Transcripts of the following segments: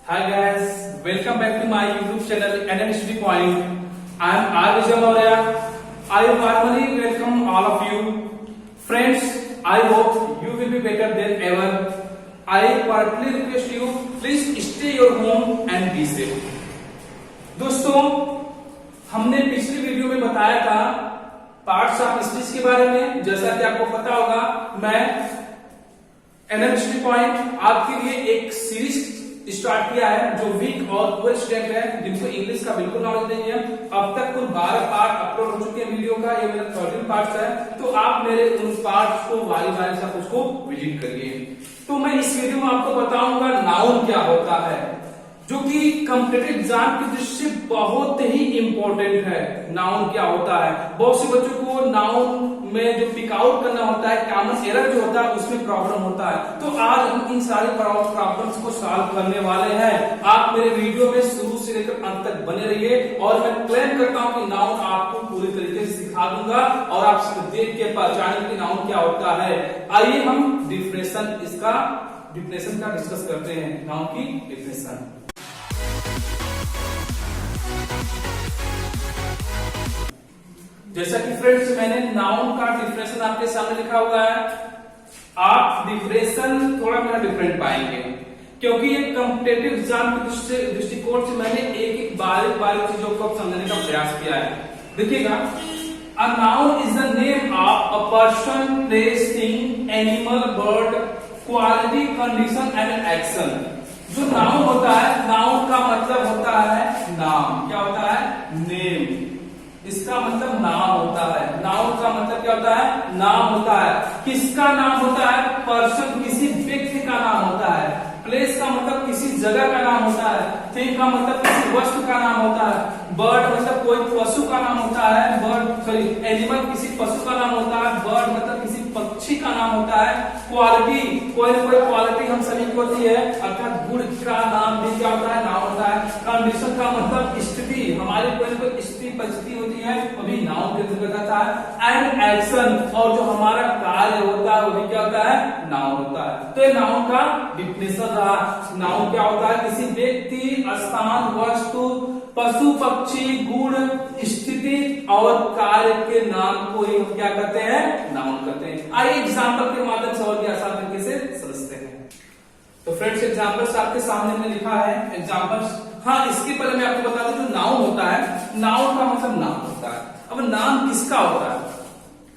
Hi guys, welcome back to my YouTube channel NM Study Point. I am R. Vijay Maurya. I warmly welcome all of you. Friends, I hope you will be better than ever. I heartily request you, please stay your home and be safe. दोस्तों, हमने पिछली video में बताया था parts of speech के बारे में। जैसा कि आपको पता होगा, मैं NM Study Point आपके लिए एक सीरीज स्टार्ट किया है जो वीक और पुअर स्टूडेंट है, जिनको इंग्लिश का बिल्कुल नॉलेज नहीं है। अब तक कुल 12 पार्ट अपलोड हो चुके हैं वीडियो का, ये मेरा 13 पार्ट है। तो आप मेरे उन पार्ट्स को बारी-बारी से उसको विजिट करिए। तो मैं इस वीडियो में आपको बताऊंगा नाउन क्या होता है, जो कि कॉम्पिटिटिव एग्जाम की दृष्टि से बहुत ही इंपॉर्टेंट है। नाउन क्या होता है, बहुत से बच्चों को नाउन में जो पिक आउट करना होता है, कॉमन एरर जो होता है, उसमें प्रॉब्लम होता है। तो आज हम इन सारे प्रॉब्लम्स को सॉल्व करने वाले हैं। आप मेरे वीडियो में शुरू से लेकर अंत तक बने रहिए और मैं क्लेम करता हूं कि नाउन आपको पूरी तरीके से सिखा दूंगा और आप देख के पहचानेंगे कि नाउन क्या होता है। आइए हम डिफिनेशन का डिस्कस करते हैं। नाउन की डिफिनेशन, जैसा कि फ्रेंड्स मैंने नाउन का डिफिनेशन आपके सामने लिखा हुआ है। आप डिफिनेशन थोड़ा मेरा डिफरेंट पाएंगे, क्योंकि ये कॉम्पिटिटिव एग्जाम के दृष्टिकोण से मैंने एक एक बारीक चीजों को समझने का प्रयास किया है। देखिएगा, a noun is the name of a person, place, thing, animal, bird, quality, condition and action. जो नाउन होता है, नाउन का मतलब होता है नाम। क्या होता है? नेम। इसका मतलब नाम होता है। नाउन का मतलब क्या होता है? नाम होता है। किसका नाम होता है? पर्सन, किसी व्यक्ति का नाम होता है। प्लेस का मतलब किसी जगह का नाम होता है। थिंग का मतलब किसी वस्तु का नाम होता है। बर्ड मतलब कोई पशु का नाम होता है। एनिमल किसी पशु का नाम होता है। बर्ड मतलब किसी पक्षी का नाम होता है। क्वालिटी, कोई न कोई क्वालिटी हम सभी को होती है, अर्थात गुण का नाम भी क्या होता है? नाम होता है। कंडीशन का मतलब स्थिति, हमारी कोई न कोई स्थिति परिस्थिति होती है, वो भी नाउन के अंतर्गत आता है। एंड एक्शन, और जो हमारा कार्य होता है वो भी क्या होता है? नाउन होता है। तो ये नाउन का डिफिनेशन रहा। नाउन क्या होता है? किसी व्यक्ति, स्थान, वस्तु, पशु, पक्षी, गुण, स्थिति और कार्य के नाम को ही हम क्या करते हैं? नाउन करते हैं। आइए एग्जाम्पल के माध्यम से और भी आसान तरीके से समझते हैं। तो फ्रेंड्स, एग्जाम्पल्स आपके सामने मैंने लिखा है। एग्जाम्पल्स, हाँ, इसके पहले मैं आपको बता दूं, जो नाउन होता है, नाउन का मतलब नाम होता है। अब नाम किसका होता है?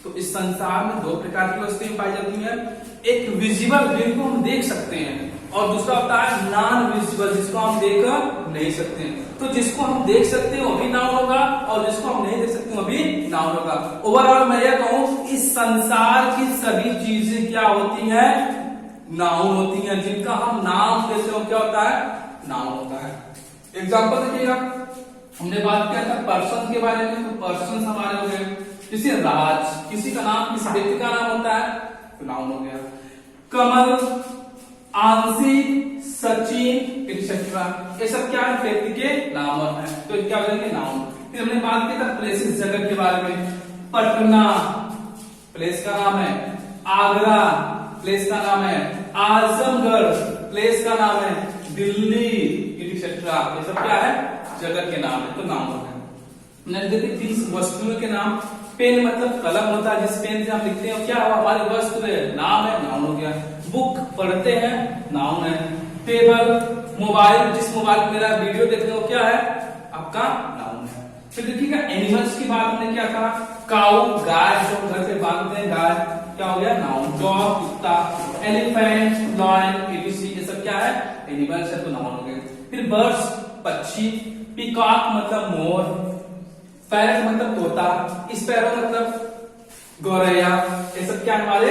तो इस संसार में दो प्रकार की वस्तुएं पाई जाती हैं। एक विजिबल, जिनको हम देख सकते हैं, और दूसरा होता है नॉन विजिबल, जिसको हम देख नहीं सकते हैं। तो जिसको हम देख सकते हैं वो भी नाउन होगा, और जिसको हम नहीं देख सकते वो भी नाउन होगा। ओवरऑल मैं ये कहूं, इस संसार की सभी चीजें क्या होती हैं? नाउन होती हैं। जिनका हम नाम देते हो क्या होता है? नाउन होता है। एग्जाम्पल देखिएगा, हमने बात किया था पर्सन के बारे में। तो पर्सन हमारे हो गए, किसी राज, किसी का नाम, किसी व्यक्ति का नाम होता है, तो नाउन हो गया। कमल, आंसी, सचिन, एक्सेट्रा, ये सब क्या है? व्यक्ति के नाम है, तो क्या हो जाएंगे? नाउन। फिर हमने बात किया था प्लेसेस, जगह के बारे में। पटना प्लेस का नाम है। आगरा प्लेस का नाम है। आजमगढ़ प्लेस का नाम है। दिल्ली, एक्सेट्रा, ये सब क्या है? जगह के नाम है, तो नाउन हो गया। जिस वस्तुओं के नाम, पेन मतलब कलम होता है, जिस पेन से हम लिखते हैं क्या हमारी वस्तु है? नाम है, नाउन हो गया। बुक पढ़ते हैं, नाउन है। टेबल, मोबाइल, जिस मोबाइल में मेरा वीडियो देखते हो क्या है? आपका नाउन है। फिर देखिएगा, एनिमल्स की बात हमने क्या कहा? काऊ, गाय, जो घर पे बांधते हैं, गाय, क्या हो गया? नाउन। डॉग, कुत्ता, एलिफेंट, लॉयन, एबीसी, ये सब क्या है? एनिमल्स है, तो नाउन हो गए। फिर बर्ड्स, पक्षी। पीकॉक मतलब मोर। पैरट मतलब तोता। स्पैरो मतलब गौरैया। ये सब क्या हमारे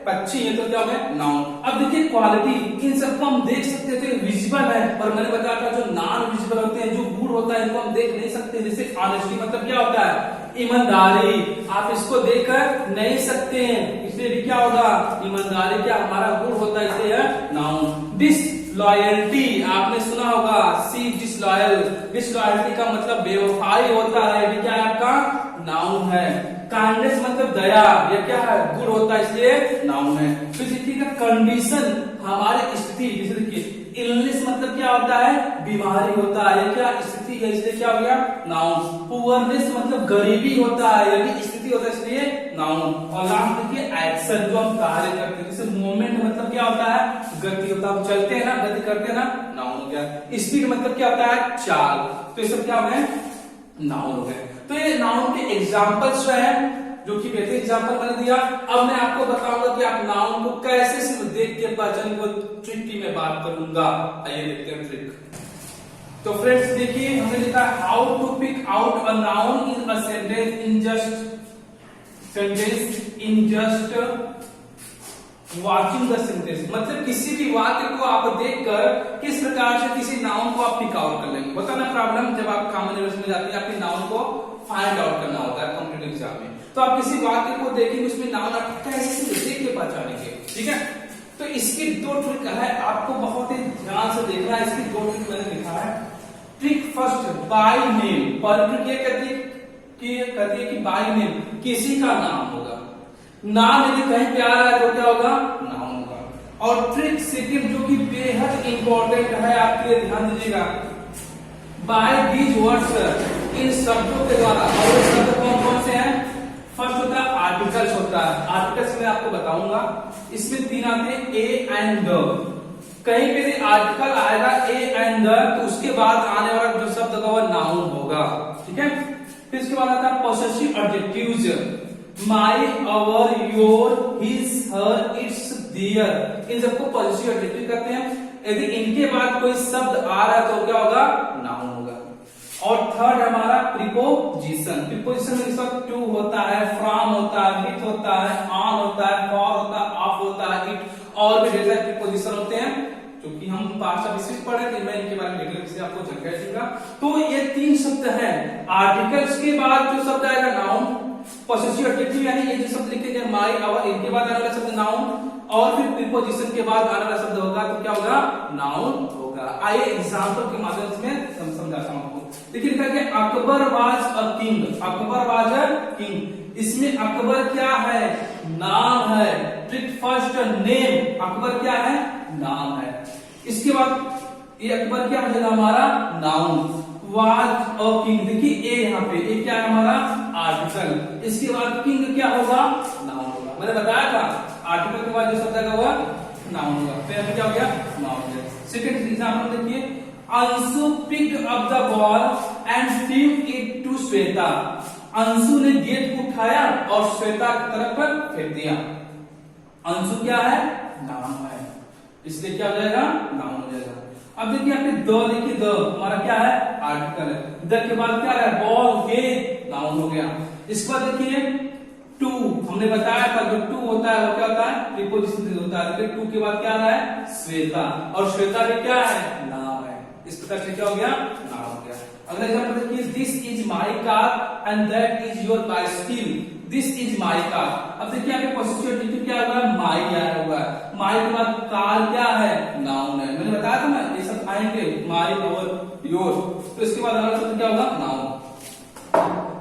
पक्षी है, तो क्या हो गया? नाउन। अब देखिए क्वालिटी, इन सबको हम देख सकते थे, विजिबल है, पर मैंने बताया था जो नॉन विजिबल होते हैं, जो गुड होता है, इनको हम देख नहीं सकते। जैसे ऑनेस्टी मतलब क्या होता है? ईमानदारी, आप इसको देखकर नहीं सकते हैं, इसलिए भी क्या होगा? ईमानदारी क्या हमारा गुड होता है, इसलिए है नाउन। डिसलॉयल्टी, आपने सुना होगा, सी डिसलॉयल, डिसलॉयल्टी का मतलब बेवफाई होता है, ये क्या है? आपका नाउन है। काइंडनेस मतलब दया, ये क्या है? गुड होता है, इसलिए नाउन है। फिर देखिएगा कंडीशन, हमारी स्थिति, जैसे देखिए इलनेस मतलब क्या होता है, बीमारी होता है, क्या स्थिति है, इसलिए क्या हो गया नाउन। पुअरनेस मतलब गरीबी होता है, यानी स्थिति होता है, इसलिए नाउन। और लास्ट देखिए एक्शन, जो हम कार्य करते हैं, जैसे मूवमेंट मतलब क्या होता है, गति होता है, हम चलते हैं ना, गति करते हैं ना, नाउन हो गया। स्पीड मतलब क्या होता है, चाल। तो ये सब क्या हो गए, नाउन हो गए। तो ये नाउन के एग्जाम्पल्स जो है, जो कि बेहतर एग्जाम्पल मैंने दिया। अब मैं आपको बताऊंगा कि आप नाउन को कैसे सिर्फ देख के पहचान को, ट्रिक की मैं बात करूंगा। आइए देखते हैं ट्रिक। तो फ्रेंड्स देखिए, हमने लिखा how to pick out a noun in a sentence in just watching the sentence. मतलब किसी भी वाक्य को आप देखकर किस प्रकार से किसी नाउन को आप पिक आउट कर लेंगे। होता ना प्रॉब्लम, जब आप कॉमन यूनिवर्सिटी में जाते हैं, आपके नाउन को फाइंड आउट करना होता है कॉम्पिटिटिव एग्जाम में। तो आप किसी वाक्य को देखेंगे, उसमें नाउन आप कैसे देख के पहचानेंगे, ठीक है। तो इसकी दो ट्रिक है, आपको बहुत ही ध्यान से देखना है। इसकी दो ट्रिक मैंने लिखा है। Trick first, by name. पहली ट्रिक ये कहती है कि बाय नेम किसी का नाम होगा। नाम यदि कहीं पे आ रहा है तो क्या होगा, नाउन होगा। और ट्रिक सेकंड जो कि बेहद इंपॉर्टेंट है, आपके लिए ध्यान दीजिएगा। बाय दीज वर्ड्स, इन शब्दों के द्वारा। और ये शब्द कौन कौन से हैं, फर्स्ट होता है आर्टिकल्स होता है। आर्टिकल्स मैं आपको बताऊंगा, इसमें तीन आते हैं, ए एंड द। कहीं पे भी आर्टिकल आएगा ए एंड द, तो उसके बाद आने वाला जो शब्द होगा वह नाउन होगा, ठीक है। फिर इसके बाद आता है possessive adjectives, my, our, your, his, her, its, their. इन सबको पॉसेसिव एडजेक्टिव कहते हैं। यदि इनके बाद कोई शब्द आ रहा है तो क्या होगा, नाउन होगा। और थर्ड हमारा प्रीपोजिशन। प्रीपोजिशन में इसका टू होता है, फ्रॉम होता है, विथ होता है, ऑन होता है, फॉर होता है, ऑफ होता है, इट, और भी ढेर सारे प्रीपोजिशन होते हैं, क्योंकि हम भाषा विशेष पढ़े थे, मैं इनके बारे में डिटेल से आपको जानकारी दूंगा। तो ये तीन शब्द हैं। आर्टिकल्स के बाद जो शब्द आएगा नाउन, पॉसेसिव एडजेक्टिव यानी ये जो शब्द लिखे गए माई, अवर, इनके बाद आने वाला शब्द नाउन, और फिर प्रीपोजिशन के बाद आने वाला शब्द होगा तो क्या होगा, नाउन होगा। आइए एग्जांपल के माध्यम से मैं समझाता हूं आपको। देखिए लिखा है Akbar was a king. Akbar was a king. इसमें अकबर क्या है, नाम है। Trick first, name. अकबर क्या है, नाम है। इसके बाद ये अकबर क्या हो जाएगा हमारा, नाउन। वाज अ किंग, देखिए ए यहाँ पे, ए क्या है हमारा, आर्टिकल। इसके बाद किंग क्या होगा, नाउन होगा। मैंने बताया था आर्टिकल के बाद जो शब्द आएगा वह नाउन होगा। तो यहाँ पे क्या हो गया, नाउन हो गया। सेकंड एग्जांपल देखिए, Anshu picked up the ball and threw it to Shweta. Anshu ने गेंद को उठाया और श्वेता की तरफ फेंक दिया। अंशु क्या है, नाम है, इसलिए क्या हो जाएगा, नाउन हो जाएगा। अब देखिए यहाँ पे द, देखिए द हमारा क्या है, आर्टिकल है। द के बाद क्या है, बॉल, गेंद, नाउन हो गया। इसके बाद देखिए टू, हमने बताया था जो टू होता है वो क्या होता है, प्रीपोजिशन होता है। टू के बाद क्या आ रहा है, श्वेता, और श्वेता भी क्या है, नाम है। इस प्रकार से क्या हो गया, नाम हो गया। अगला एग्जांपल देखिए, this is my car and that is your bicycle. This is my car. अब देखिए यहाँ पे पॉसेसिव एडजेक्टिव क्या होगा, माई आया हुआ है। माई के बाद कार क्या है, नाउन है। मैंने बताया था ना ये सब आएंगे, माई, अवर, योर। तो इसके बाद अगला शब्द क्या होगा, नाउन।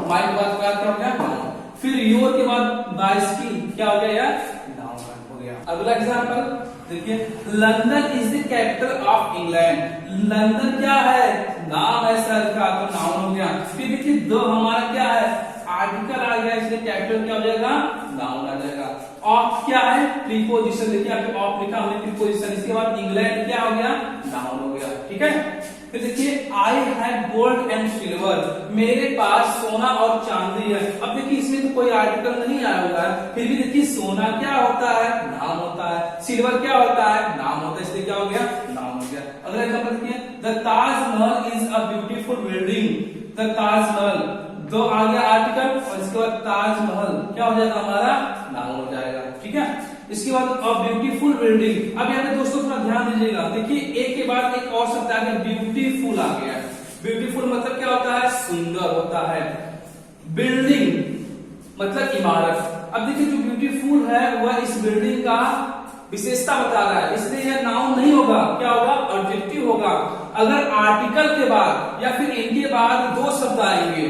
माई के बाद क्या हो गया, नाउन। फिर योर के बाद बाइसिकल क्या हो गया यार, नाउन हो गया। अगला एग्जांपल देखिए, London is the capital of England. London क्या है, नाम है शहर का, तो नाउन हो गया। फिर देखिए द हमारा क्या है, आर्टिकल आ गया, इसलिए कैपिटल क्या हो जाएगा, नाउन आ जाएगा। ऑफ क्या है, प्रीपोजिशन। देखिए यहाँ पे ऑफ लिखा हमने, प्रीपोजिशन। इसके बाद इंग्लैंड क्या हो गया, नाउन हो गया, ठीक है। फिर देखिए I have gold and silver. मेरे पास सोना और चांदी है। अब देखिए इसमें तो कोई आर्टिकल नहीं आया हुआ है, फिर भी देखिए सोना क्या होता है, नाम होता है। सिल्वर क्या होता है, नाम होता है, इसलिए क्या हो गया, नाम हो गया। अगला एग्जांपल देखिए, the Taj Mahal is a beautiful building. The Taj Mahal, दो आ गया आर्टिकल, और इसके बाद ताजमहल क्या हो जाएगा हमारा, नाउन हो जाएगा, ठीक है। इसके बाद अ ब्यूटीफुल बिल्डिंग। अब यहाँ पे दोस्तों थोड़ा ध्यान दीजिएगा, देखिए एक के बाद एक और शब्द आ गया, ब्यूटीफुल आ गया। ब्यूटीफुल मतलब क्या होता है, सुंदर होता है। बिल्डिंग मतलब इमारत। अब देखिए जो ब्यूटीफुल है वह इस बिल्डिंग का विशेषता बता रहा है, इसलिए यह नाउन नहीं होगा, क्या होगा, एडजेक्टिव होगा। अगर आर्टिकल के बाद या फिर इनके बाद दो शब्द आएंगे,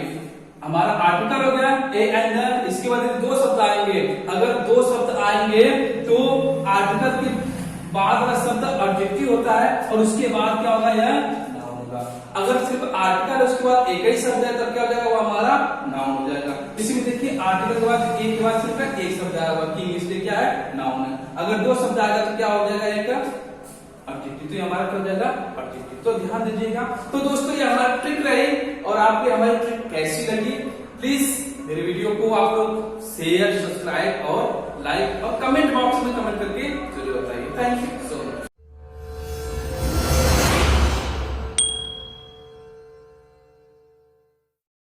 हमारा आर्टिकल हो गया ए एंड द, इसके बाद दो शब्द आएंगे। अगर दो शब्द आएंगे तो आर्टिकल के बाद वाला शब्द एडजेक्टिव होता है और उसके बाद क्या होगा, यह नाउन होगा। अगर सिर्फ आर्टिकल उसके बाद एक ही शब्द है तब क्या हो जाएगा, वो हमारा नाउन हो जाएगा। इसमें देखिए आर्टिकल के बाद एक के बाद सिर्फ एक शब्द आएगा कि इसलिए क्या है, नाउन है। अगर दो शब्द आएगा तो क्या हो जाएगा, एक एडजेक्टिव, तो ये हमारा क्या हो जाएगा, एडजेक्टिव। तो ध्यान दीजिएगा। तो दोस्तों ये हमारी ट्रिक रही, और आपको हमारी ट्रिक कैसी लगी प्लीज मेरे वीडियो को आप लोग शेयर, सब्सक्राइब और लाइक और कमेंट बॉक्स में